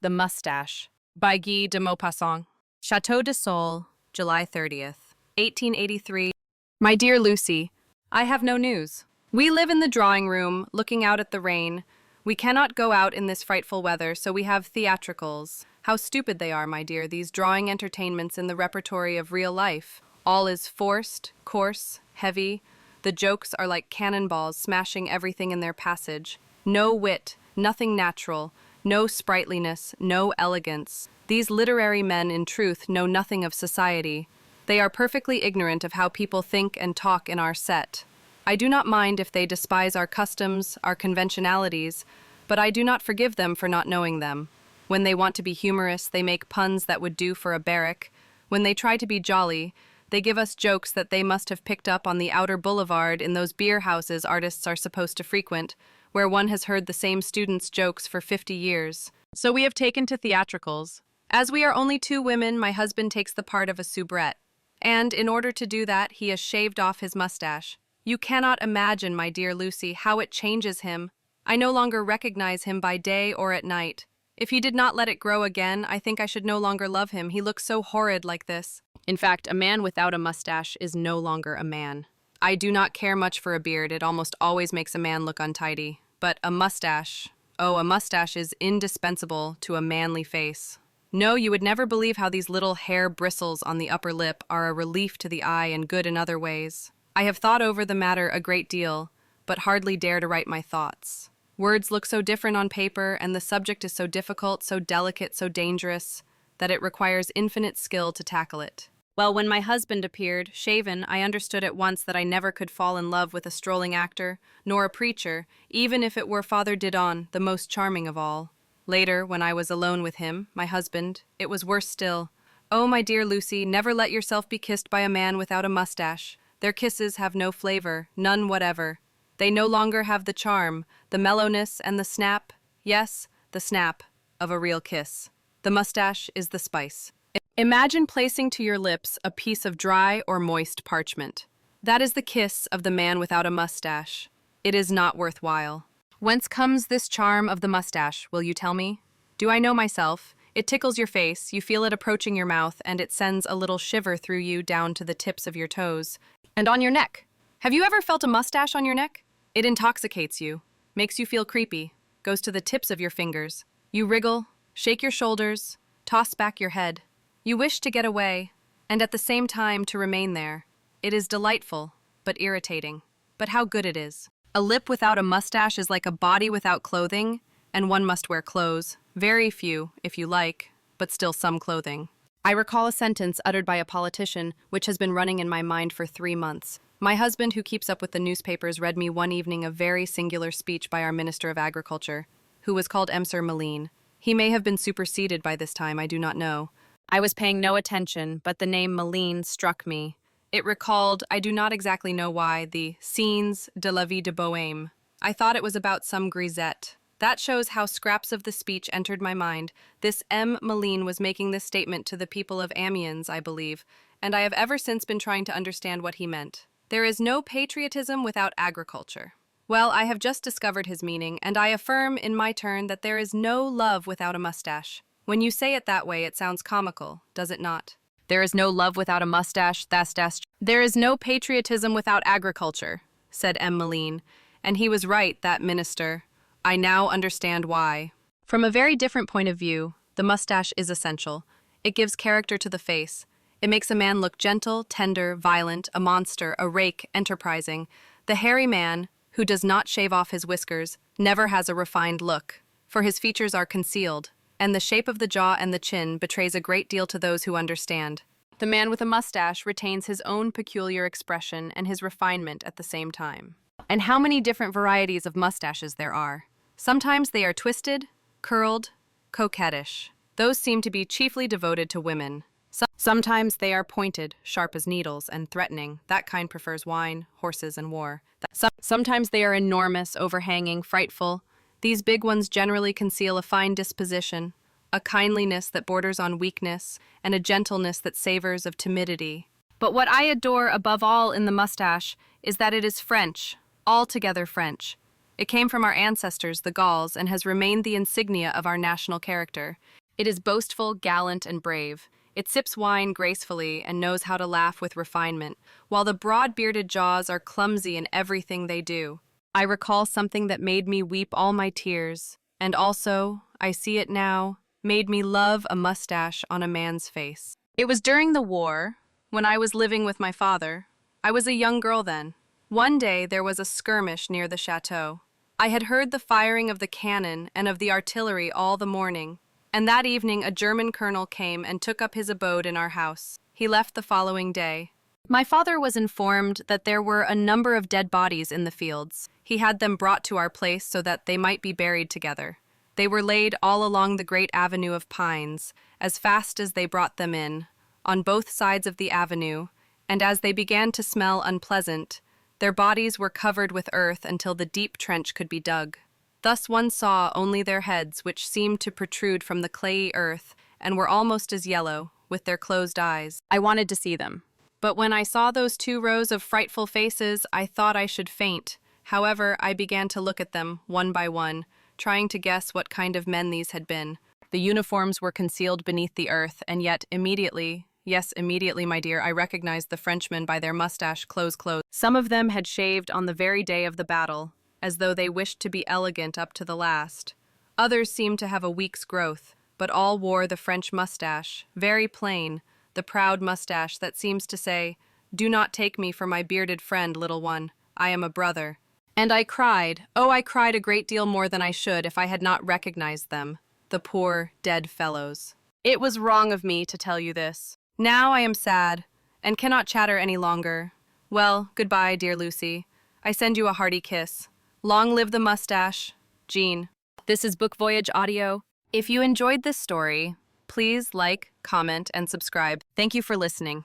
The Mustache by Guy de Maupassant. Château de Sol, July 30th, 1883. My dear Lucy, I have no news. We live in the drawing room, looking out at the rain. We cannot go out in this frightful weather, so we have theatricals. How stupid they are, my dear, these drawing entertainments in the repertory of real life. All is forced, coarse, heavy. The jokes are like cannonballs smashing everything in their passage. No wit, nothing natural. No sprightliness, no elegance. These literary men, in truth, know nothing of society. They are perfectly ignorant of how people think and talk in our set. I do not mind if they despise our customs, our conventionalities, but I do not forgive them for not knowing them. When they want to be humorous, they make puns that would do for a barrack. When they try to be jolly, they give us jokes that they must have picked up on the outer boulevard in those beer houses artists are supposed to frequent, where one has heard the same students' jokes for 50 years. So we have taken to theatricals. As we are only two women, my husband takes the part of a soubrette. And in order to do that, he has shaved off his mustache. You cannot imagine, my dear Lucy, how it changes him. I no longer recognize him by day or at night. If he did not let it grow again, I think I should no longer love him. He looks so horrid like this. In fact, a man without a mustache is no longer a man. I do not care much for a beard. It almost always makes a man look untidy. But a mustache, a mustache is indispensable to a manly face. No, you would never believe how these little hair bristles on the upper lip are a relief to the eye and good in other ways. I have thought over the matter a great deal, but hardly dare to write my thoughts. Words look so different on paper, and the subject is so difficult, so delicate, so dangerous, that it requires infinite skill to tackle it. Well, when my husband appeared, shaven, I understood at once that I never could fall in love with a strolling actor, nor a preacher, even if it were Father Didon, the most charming of all. Later, when I was alone with him, my husband, it was worse still. Oh, my dear Lucy, never let yourself be kissed by a man without a mustache. Their kisses have no flavor, none whatever. They no longer have the charm, the mellowness, and the snap, yes, the snap, of a real kiss. The mustache is the spice. Imagine placing to your lips a piece of dry or moist parchment. That is the kiss of the man without a mustache. It is not worthwhile. Whence comes this charm of the mustache, will you tell me? Do I know myself? It tickles your face, you feel it approaching your mouth, and it sends a little shiver through you down to the tips of your toes. And on your neck. Have you ever felt a mustache on your neck? It intoxicates you, makes you feel creepy, goes to the tips of your fingers. You wriggle, shake your shoulders, toss back your head. You wish to get away, and at the same time to remain there. It is delightful, but irritating. But how good it is. A lip without a mustache is like a body without clothing, and one must wear clothes. Very few, if you like, but still some clothing. I recall a sentence uttered by a politician which has been running in my mind for 3 months. My husband, who keeps up with the newspapers, read me one evening a very singular speech by our Minister of Agriculture, who was called Mr. Malin. He may have been superseded by this time, I do not know. I was paying no attention, but the name Malin struck me. It recalled, I do not exactly know why, the Scenes de la vie de Bohème. I thought it was about some grisette. That shows how scraps of the speech entered my mind. This M. Malin was making this statement to the people of Amiens, I believe, and I have ever since been trying to understand what he meant. There is no patriotism without agriculture. Well, I have just discovered his meaning, and I affirm in my turn that there is no love without a mustache. When you say it that way, it sounds comical, does it not? There is no love without a mustache, There is no patriotism without agriculture, said M. Malin, and he was right, that minister. I now understand why. From a very different point of view, the mustache is essential. It gives character to the face. It makes a man look gentle, tender, violent, a monster, a rake, enterprising. The hairy man, who does not shave off his whiskers, never has a refined look, for his features are concealed, and the shape of the jaw and the chin betrays a great deal to those who understand. The man with a mustache retains his own peculiar expression and his refinement at the same time. And how many different varieties of mustaches there are. Sometimes they are twisted, curled, coquettish. Those seem to be chiefly devoted to women. Sometimes they are pointed, sharp as needles, and threatening. That kind prefers wine, horses, and war. Sometimes they are enormous, overhanging, frightful. These big ones generally conceal a fine disposition, a kindliness that borders on weakness, and a gentleness that savors of timidity. But what I adore above all in the mustache is that it is French, altogether French. It came from our ancestors, the Gauls, and has remained the insignia of our national character. It is boastful, gallant, and brave. It sips wine gracefully and knows how to laugh with refinement, while the broad-bearded jaws are clumsy in everything they do. I recall something that made me weep all my tears, and also, I see it now, made me love a mustache on a man's face. It was during the war, when I was living with my father. I was a young girl then. One day there was a skirmish near the chateau. I had heard the firing of the cannon and of the artillery all the morning, and that evening a German colonel came and took up his abode in our house. He left the following day. My father was informed that there were a number of dead bodies in the fields. He had them brought to our place so that they might be buried together. They were laid all along the great avenue of pines, as fast as they brought them in, on both sides of the avenue, and as they began to smell unpleasant, their bodies were covered with earth until the deep trench could be dug. Thus one saw only their heads, which seemed to protrude from the clayey earth, and were almost as yellow, with their closed eyes. I wanted to see them. But when I saw those 2 rows of frightful faces, I thought I should faint. However, I began to look at them, one by one, trying to guess what kind of men these had been. The uniforms were concealed beneath the earth, and yet immediately, yes, immediately, my dear, I recognized the Frenchmen by their mustache clothes. Some of them had shaved on the very day of the battle, as though they wished to be elegant up to the last. Others seemed to have a week's growth, but all wore the French mustache, very plain, the proud mustache that seems to say, "Do not take me for my bearded friend, little one. I am a brother." And I cried, oh, I cried a great deal more than I should if I had not recognized them, the poor, dead fellows. It was wrong of me to tell you this. Now I am sad, and cannot chatter any longer. Well, goodbye, dear Lucy. I send you a hearty kiss. Long live the mustache. Jean. This is Book Voyage Audio. If you enjoyed this story, please like, comment, and subscribe. Thank you for listening.